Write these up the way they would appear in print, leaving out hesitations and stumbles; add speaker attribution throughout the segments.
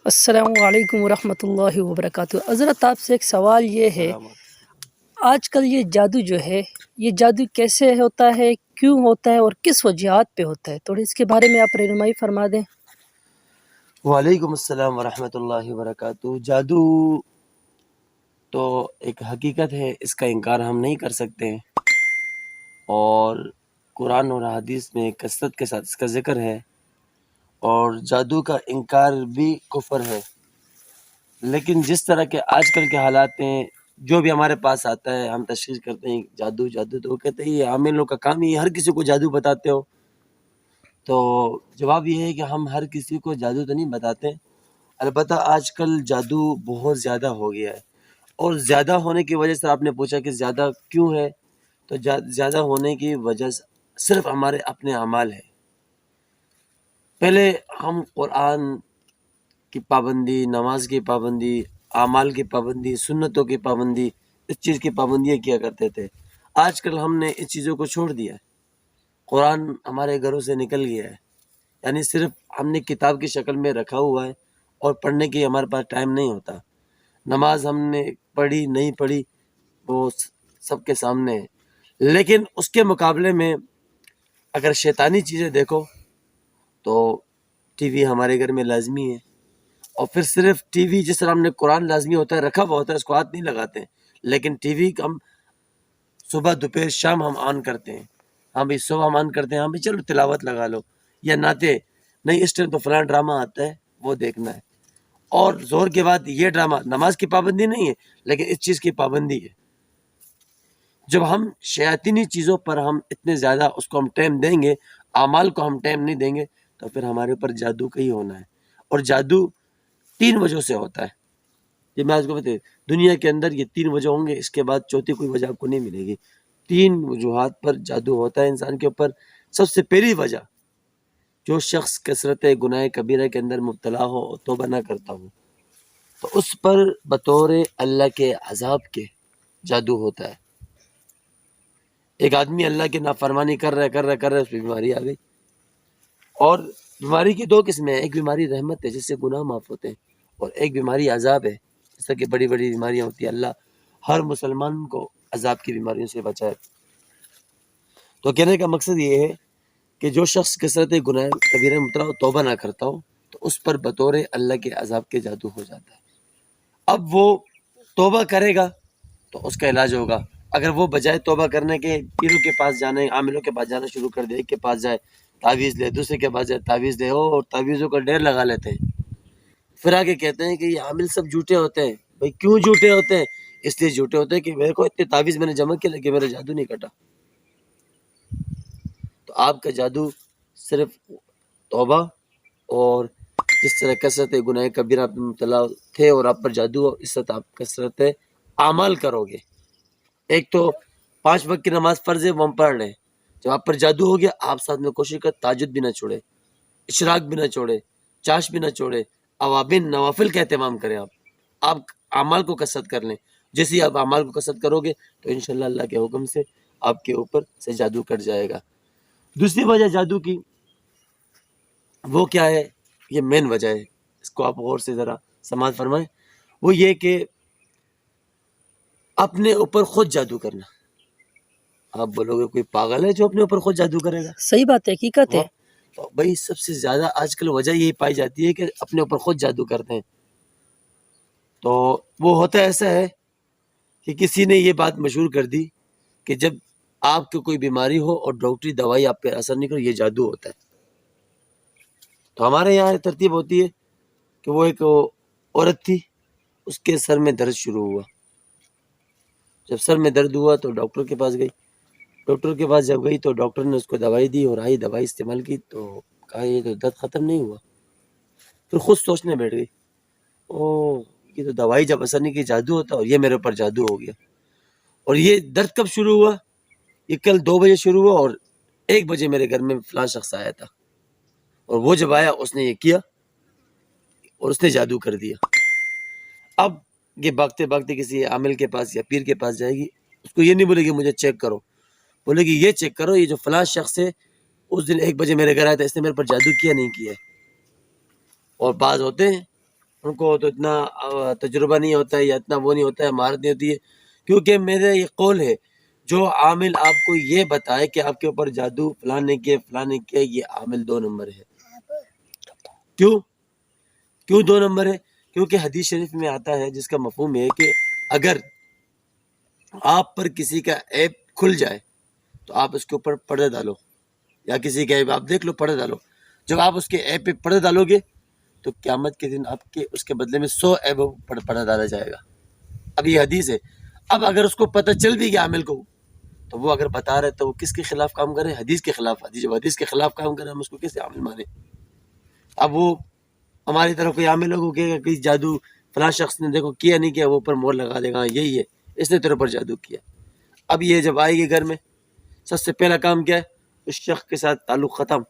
Speaker 1: السلام علیکم ورحمۃ اللہ وبرکاتہ۔ حضرت آپ سے ایک سوال یہ ہے، آج کل یہ جادو جو ہے، یہ جادو کیسے ہوتا ہے، کیوں ہوتا ہے اور کس وجوہات پہ ہوتا ہے؟ تھوڑی اس کے بارے میں آپ رہنمائی فرما دیں۔
Speaker 2: وعلیکم السلام ورحمۃ اللہ وبرکاتہ۔ جادو تو ایک حقیقت ہے، اس کا انکار ہم نہیں کر سکتے، اور قرآن اور حدیث میں کثرت کے ساتھ اس کا ذکر ہے، اور جادو کا انکار بھی کفر ہے۔ لیکن جس طرح کے آج کل کے حالات ہیں، جو بھی ہمارے پاس آتا ہے ہم تشخیص کرتے ہیں جادو جادو، تو وہ کہتے ہیں یہ عاملوں کا کام ہی ہے، ہر کسی کو جادو بتاتے ہو۔ تو جواب یہ ہے کہ ہم ہر کسی کو جادو تو نہیں بتاتے، البتہ آج کل جادو بہت زیادہ ہو گیا ہے، اور زیادہ ہونے کی وجہ سے آپ نے پوچھا کہ زیادہ کیوں ہے، تو زیادہ ہونے کی وجہ صرف ہمارے اپنے اعمال ہے۔ پہلے ہم قرآن کی پابندی، نماز کی پابندی، اعمال کی پابندی، سنتوں کی پابندی، اس چیز کی پابندیاں کیا کرتے تھے۔ آج کل ہم نے اس چیزوں کو چھوڑ دیا ہے، قرآن ہمارے گھروں سے نکل گیا ہے، یعنی صرف ہم نے کتاب کی شکل میں رکھا ہوا ہے، اور پڑھنے کی ہمارے پاس ٹائم نہیں ہوتا۔ نماز ہم نے پڑھی نہیں پڑھی وہ سب کے سامنے ہے، لیکن اس کے مقابلے میں اگر شیطانی چیزیں دیکھو تو ٹی وی ہمارے گھر میں لازمی ہے، اور پھر صرف ٹی وی جس طرح ہم نے قرآن لازمی ہوتا ہے رکھا ہوا ہوتا ہے، اس کو ہاتھ نہیں لگاتے ہیں، لیکن ٹی وی ہم صبح دوپہر شام ہم آن کرتے ہیں۔ ہاں بھائی صبح ہم آن کرتے ہیں، ہاں بھائی چلو تلاوت لگا لو یا نعتیں، نہیں اس ٹائم تو فلاں ڈرامہ آتا ہے وہ دیکھنا ہے، اور زور کے بعد یہ ڈرامہ۔ نماز کی پابندی نہیں ہے، لیکن اس چیز کی پابندی ہے۔ جب ہم شیاطینی چیزوں پر ہم اتنے زیادہ اس کو ہم ٹائم دیں گے، اعمال کو ہم ٹائم نہیں دیں گے، تو پھر ہمارے اوپر جادو کا ہی ہونا ہے۔ اور جادو 3 وجہوں سے ہوتا ہے، یہ میں آپ کو بتاؤں، دنیا کے اندر یہ 3 وجہ ہوں گے، اس کے بعد چوتھی کوئی وجہ آپ کو نہیں ملے گی۔ 3 وجوہات پر جادو ہوتا ہے انسان کے اوپر۔ سب سے پہلی وجہ، جو شخص کثرت گناہ کبیرہ کے اندر مبتلا ہو اور توبہ نہ کرتا ہو، تو اس پر بطور اللہ کے عذاب کے جادو ہوتا ہے۔ ایک آدمی اللہ کی نافرمانی کر رہا ہے، اس پہ بیماری آ گئی۔ اور بیماری کی 2 قسمیں ہیں، ایک بیماری رحمت ہے جس سے گناہ معاف ہوتے ہیں، اور ایک بیماری عذاب ہے، جس طرح کہ بڑی بڑی بیماریاں ہوتی ہیں۔ اللہ ہر مسلمان کو عذاب کی بیماریوں سے بچائے۔ تو کہنے کا مقصد یہ ہے کہ جو شخص کثرت گناہ کبیرہ میں مبتلا ہو، توبہ نہ کرتا ہو، تو اس پر بطور اللہ کے عذاب کے جادو ہو جاتا ہے۔ اب وہ توبہ کرے گا تو اس کا علاج ہوگا۔ اگر وہ بجائے توبہ کرنے کے پیروں کے پاس جانے، عاملوں کے پاس جانا شروع کر دے، ایک کے پاس جائے تعویذ لے، دوسرے کے پاس جائے تعویذ لے، اور تعویذوں کا ڈھیر لگا لیتے ہیں، پھر آگے کہتے ہیں کہ یہ عامل سب جھوٹے ہوتے ہیں۔ بھائی کیوں جھوٹے ہوتے ہیں؟ اس لیے جھوٹے ہوتے ہیں کہ میرے کو اتنے تعویذ میں نے جمع کیا لیکن میرا جادو نہیں کٹا۔ تو آپ کا جادو صرف توبہ، اور جس طرح کثرت گناہ کبیرہ آپ مبتلا تھے اور آپ پر جادو ہو، اس طرح آپ کثرت اعمال کرو گے۔ ایک تو 5 وقت کی نماز فرض ہے، وہ ہم پڑھ رہے ہیں، جب آپ پر جادو ہو گیا آپ ساتھ میں کوشش کر تہجد بھی نہ چھوڑے، اشراق بھی نہ چھوڑے، چاش بھی نہ چھوڑے، اوابین نوافل کا اہتمام کریں۔ آپ اعمال کو کثرت کر لیں، جیسے ہی آپ اعمال کو کثرت کرو گے تو انشاءاللہ اللہ کے حکم سے آپ کے اوپر سے جادو کٹ جائے گا۔ دوسری وجہ جادو کی وہ کیا ہے، یہ مین وجہ ہے، اس کو آپ غور سے ذرا سماعت فرمائیں۔ وہ یہ کہ اپنے اوپر خود جادو کرنا۔ آپ بولو گے کوئی پاگل ہے جو اپنے اوپر خود جادو کرے گا؟
Speaker 1: صحیح بات ہے، حقیقت ہے۔
Speaker 2: تو بھائی سب سے زیادہ آج کل وجہ یہی پائی جاتی ہے کہ اپنے اوپر خود جادو کرتے ہیں۔ تو وہ ہوتا ایسا ہے کہ کسی نے یہ بات مشہور کر دی کہ جب آپ کو کوئی بیماری ہو اور ڈاکٹری دوائی آپ پہ اثر نہیں کرے، یہ جادو ہوتا ہے۔ تو ہمارے یہاں ترتیب ہوتی ہے کہ وہ ایک عورت تھی، اس کے سر میں درد شروع ہوا۔ جب سر میں درد ہوا تو ڈاکٹر کے پاس گئی، ڈاکٹر کے پاس جب گئی تو ڈاکٹر نے اس کو دوائی دی، اور آئی دوائی استعمال کی تو کہا یہ تو درد ختم نہیں ہوا۔ پھر خود سوچنے بیٹھ گئی، یہ تو دوائی جب اثر نہیں کی جادو ہوتا، اور یہ میرے اوپر جادو ہو گیا۔ اور یہ درد کب شروع ہوا؟ یہ کل 2 بجے شروع ہوا، اور 1 بجے میرے گھر میں فلاں شخص آیا تھا، اور وہ جب آیا اس نے یہ کیا اور اس نے جادو کر دیا۔ اب یہ بھاگتے بھاگتے کسی عامل کے پاس یا پیر کے پاس جائے گی، اس کو یہ نہیں بولے گی مجھے چیک کرو، بولے گی یہ چیک کرو یہ جو فلاں شخص ہے اس دن 1 بجے میرے گھر آیا تھا، اس نے میرے پر جادو کیا نہیں کیا ہے۔ اور بعض ہوتے ہیں ان کو تو اتنا تجربہ نہیں ہوتا ہے یا اتنا وہ نہیں ہوتا ہے، مہارت نہیں ہوتی ہے، کیونکہ میرا یہ قول ہے جو عامل آپ کو یہ بتائے کہ آپ کے اوپر جادو فلاں نے کیا فلاں نے کیا، یہ عامل 2 نمبر ہے۔ کیوں 2 نمبر ہے؟ کیونکہ حدیث شریف میں آتا ہے جس کا مفہوم ہے کہ اگر آپ پر کسی کا عیب کھل جائے تو آپ اس کے اوپر پردہ ڈالو، یا کسی کا عیب آپ دیکھ لو، پردہ ڈالو۔ جب آپ اس کے عیب پہ پردہ ڈالو گے تو قیامت کے دن آپ کے اس کے بدلے میں 100 عیبوں پر پردہ ڈالا جائے گا۔ اب یہ حدیث ہے۔ اب اگر اس کو پتہ چل بھی گیا عامل کو، تو وہ اگر بتا رہے تو وہ کس کے خلاف کام کرے؟ حدیث کے خلاف۔ جب حدیث کے خلاف کام کرے ہم اس کو کیسے عامل مانیں؟ اب وہ ہماری طرف کوئی عامل لوگوں کہ کوئی جادو فلاں شخص نے دیکھو کیا نہیں کیا، وہ اوپر مور لگا دے گا یہی ہے، اس نے تیرے اوپر جادو کیا۔ اب یہ جب آئے گی گھر میں، سب سے پہلا کام کیا ہے؟ اس شخص کے ساتھ تعلق ختم۔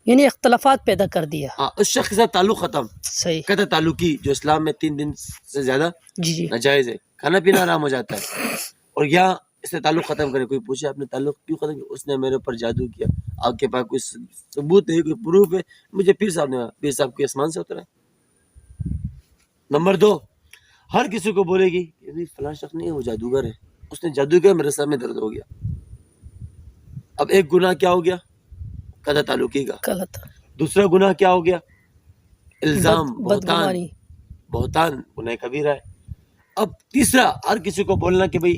Speaker 1: یعنی اختلافات پیدا کر دیا۔
Speaker 2: ہاں، اس شخص کے ساتھ تعلق ختم۔
Speaker 1: صحیح۔
Speaker 2: قطع تعلقی جو اسلام میں 3 دن سے زیادہ
Speaker 1: جی
Speaker 2: ناجائز ہے، کھانا پینا حرام ہو جاتا ہے، اور یہاں اس نے تعلق ختم کرے۔ کوئی پوچھے آپ نے تعلق کیوں ختم کیا؟ اس نے میرے اوپر جادو کیا۔ آپ کے پاس کوئی ثبوت ہے، کوئی پروف ہے؟ مجھے پیر صاحب نے، پیر صاحب کے آسمان سے اترا ہے۔ نمبر 2، ہر کسی کو بولے گی کہ فلاں شخص نہیں ہے، وہ جادوگر ہے، اس نے جادو کیا، میرے سر میں درد ہو گیا۔ اب ایک گناہ کیا ہو گیا؟ قطع تعلقی کا۔
Speaker 1: غلط۔
Speaker 2: دوسرا گناہ کیا ہو گیا؟ الزام، بہتان۔
Speaker 1: بدگمانی۔
Speaker 2: بہتان گناہ کبیرہ ہے۔ اب تیسرا، ہر کسی کو بولنا کہ بھئی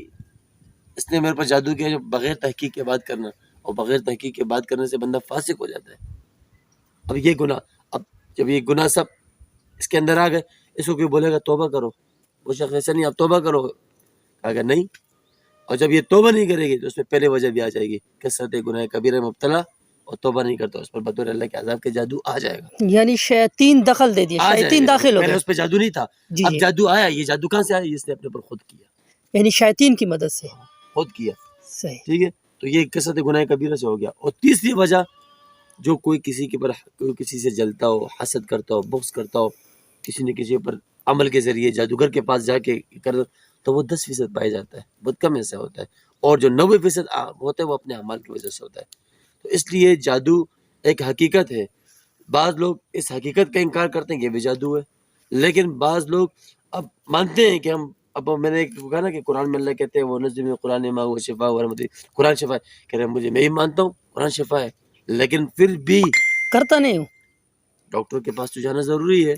Speaker 2: اس نے میرے پر جادو کیا، جو بغیر تحقیق کے بات کرنا، اور بغیر تحقیق کے بات کرنے سے بندہ فاسق ہو جاتا ہے۔ اب یہ گناہ، اب جب یہ گناہ سب اس کے اندر آ گئے، اس کو کوئی بولے گا توبہ کرو، وہ شخص ایسا نہیں، آپ توبہ کرو، اگر نہیں، اور جب یہ توبہ نہیں کرے گی تو اس میں پہلے وجہ بھی آ جائے گی، کثرت گناہ کبیرہ مبتلا، اور توبہ نہیں کرتا اس پر بطور اللہ کے عذاب کے جادو آ جائے گا۔
Speaker 1: یعنی شیطین دخل دے دیا،
Speaker 2: آ جائے
Speaker 1: شیطین
Speaker 2: گا۔
Speaker 1: داخل ہو
Speaker 2: پہلے
Speaker 1: گیا۔
Speaker 2: اس پہ جادو نہیں تھا،
Speaker 1: جی
Speaker 2: اب
Speaker 1: جی،
Speaker 2: جادو آیا۔ یہ جادو کہاں سے آیا؟ اس نے اپنے پر خود کیا،
Speaker 1: یعنی شیطین کی مدد سے۔
Speaker 2: خود کیا۔
Speaker 1: صحیح۔
Speaker 2: ٹھیک ہے، تو یہ کثرت گناہ کبیرہ سے ہو گیا۔ اور تیسری وجہ، جو کوئی کسی کے پر کوئی کسی سے جلتا ہو، حسد کرتا ہو، بغض کرتا ہو، کسی نے کسی پر عمل کے ذریعے جادوگر کے پاس جا کے کر، تو وہ 10% پایا جاتا ہے، بہت کم ایسا ہوتا ہے، اور جو 90% ہوتا ہے وہ اپنے اعمال کی وجہ سے ہوتا ہے۔ تو اس لیے جادو ایک حقیقت ہے۔ بعض لوگ اس حقیقت کا انکار کرتے ہیں کہ یہ بھی جادو ہے، لیکن بعض لوگ اب مانتے ہیں کہ ہم، اب میں نے ایک کہا نا کہ قرآن میں اللہ کہتے ہیں وہ نزل من قرآن ما هو شفاء ورحمۃ، قرآن شفا ہے، کہہ رہے ہیں مجھے، میں ہی مانتا ہوں قرآن شفا ہے، لیکن پھر بھی
Speaker 1: کرتا نہیں ہوں۔
Speaker 2: ڈاکٹر کے پاس تو جانا ضروری ہے،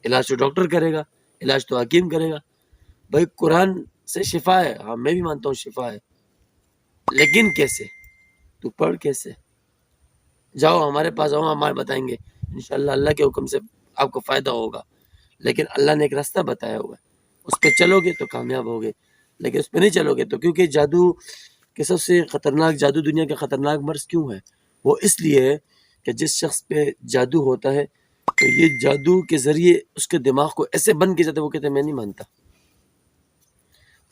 Speaker 2: علاج تو ڈاکٹر کرے گا، علاج تو حکیم کرے گا۔ بھائی قرآن سے شفا ہے، ہاں میں بھی مانتا ہوں شفا ہے، لیکن کیسے؟ تو پڑھ کیسے؟ جاؤ ہمارے پاس آؤ، ہمارے بتائیں گے، انشاءاللہ اللہ کے حکم سے آپ کو فائدہ ہوگا، لیکن اللہ نے ایک راستہ بتایا ہوا ہے، اس پہ چلو گے تو کامیاب ہوگے، لیکن اس پہ نہیں چلو گے تو، کیونکہ جادو کے سب سے خطرناک، جادو دنیا کا خطرناک مرض کیوں ہے؟ وہ اس لیے ہے کہ جس شخص پہ جادو ہوتا ہے تو یہ جادو کے ذریعے اس کے دماغ کو ایسے بند کیا جاتا ہے، وہ کہتے ہیں میں نہیں مانتا۔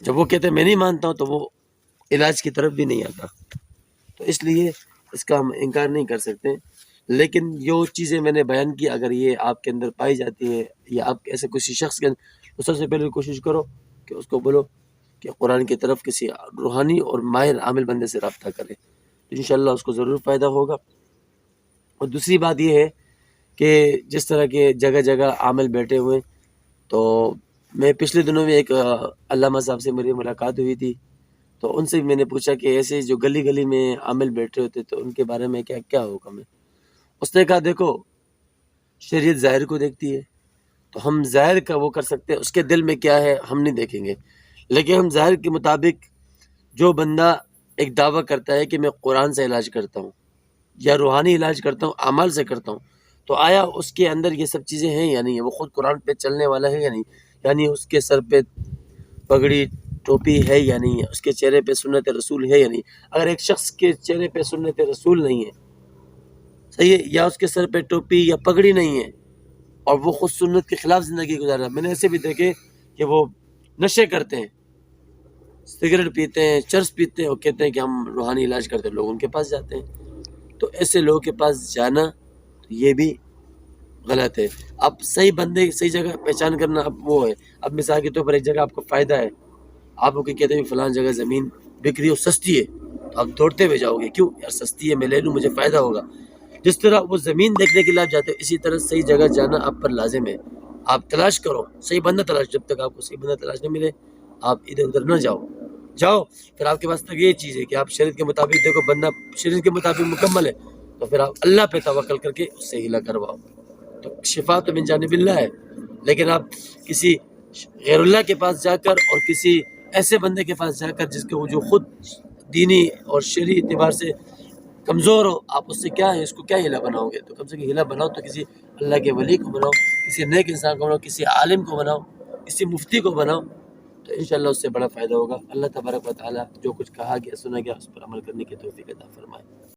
Speaker 2: جب وہ کہتے ہیں میں نہیں مانتا ہوں تو وہ علاج کی طرف بھی نہیں آتا، تو اس لیے اس کا ہم انکار نہیں کر سکتے۔ لیکن جو چیزیں میں نے بیان کی، اگر یہ آپ کے اندر پائی جاتی ہے یا آپ ایسے کسی شخص کے اندر، تو سب سے پہلے کوشش کرو کہ اس کو بولو کہ قرآن کی طرف کسی روحانی اور ماہر عامل بندے سے رابطہ کرے، تو انشاءاللہ اس کو ضرور فائدہ ہوگا۔ اور دوسری بات یہ ہے کہ جس طرح کے جگہ جگہ عامل بیٹھے ہوئے، تو میں پچھلے دنوں میں ایک علامہ صاحب سے میری ملاقات ہوئی تھی، تو ان سے میں نے پوچھا کہ ایسے جو گلی گلی میں عامل بیٹھے ہوتے تو ان کے بارے میں کیا حکم ہے؟ اس نے کہا دیکھو شریعت ظاہر کو دیکھتی ہے، تو ہم ظاہر کا وہ کر سکتے ہیں، اس کے دل میں کیا ہے ہم نہیں دیکھیں گے، لیکن ہم ظاہر کے مطابق جو بندہ ایک دعویٰ کرتا ہے کہ میں قرآن سے علاج کرتا ہوں یا روحانی علاج کرتا ہوں، اعمال سے کرتا ہوں، تو آیا اس کے اندر یہ سب چیزیں ہیں یا نہیں؟ وہ خود قرآن پہ چلنے والا ہے یا نہیں؟ یعنی اس کے سر پہ پگڑی ٹوپی ہے یا نہیں ہے؟ اس کے چہرے پہ سنت رسول ہے یا نہیں؟ اگر ایک شخص کے چہرے پہ سنت رسول نہیں ہے، صحیح ہے، یا اس کے سر پہ ٹوپی یا پگڑی نہیں ہے، اور وہ خود سنت کے خلاف زندگی گزار رہا ہے، میں نے ایسے بھی دیکھے کہ وہ نشے کرتے ہیں، سگریٹ پیتے ہیں، چرس پیتے ہیں، اور کہتے ہیں کہ ہم روحانی علاج کرتے ہیں، لوگ ان کے پاس جاتے ہیں، تو ایسے لوگوں کے پاس جانا یہ بھی غلط ہے۔ اب صحیح بندے صحیح جگہ پہچان کرنا اب وہ ہے، اب مثال کے طور پر ایک جگہ آپ کو فائدہ ہے، آپ کو کہتے ہیں فلاں جگہ زمین بک رہی ہے اور سستی ہے، تو آپ دوڑتے ہوئے جاؤ گے، کیوں یار سستی ہے میں لے لوں مجھے فائدہ ہوگا۔ جس طرح وہ زمین دیکھنے کے لیے آپ جاتے ہیں، اسی طرح صحیح جگہ جانا آپ پر لازم ہے۔ آپ تلاش کرو، صحیح بندہ تلاش، جب تک آپ کو صحیح بندہ تلاش نہیں ملے آپ ادھر ادھر نہ جاؤ پھر آپ کے پاس تک یہ چیز ہے کہ آپ شریعت کے مطابق دیکھو بندہ شریعت کے مطابق مکمل ہے تو پھر آپ اللہ پہ توکل کر کے اس سے ہلا کرواؤ. تو شفا تو من جانب اللہ ہے، لیکن آپ کسی غیر اللہ کے پاس جا کر اور کسی ایسے بندے کے پاس جا کر جس کے جو خود دینی اور شرعی اعتبار سے کمزور ہو، آپ اس سے کیا ہے، اس کو کیا ہلا بناؤ گے؟ تو کم سے کم ہلا بناؤ تو کسی اللہ کے ولی کو بناؤ، کسی نیک انسان کو بناؤ، کسی عالم کو بناؤ، کسی مفتی کو بناؤ، تو انشاءاللہ اس سے بڑا فائدہ ہوگا. اللہ تبارک و تعالیٰ جو کچھ کہا گیا سنا گیا اس پر عمل کرنے کی توفیق عطا فرمائے.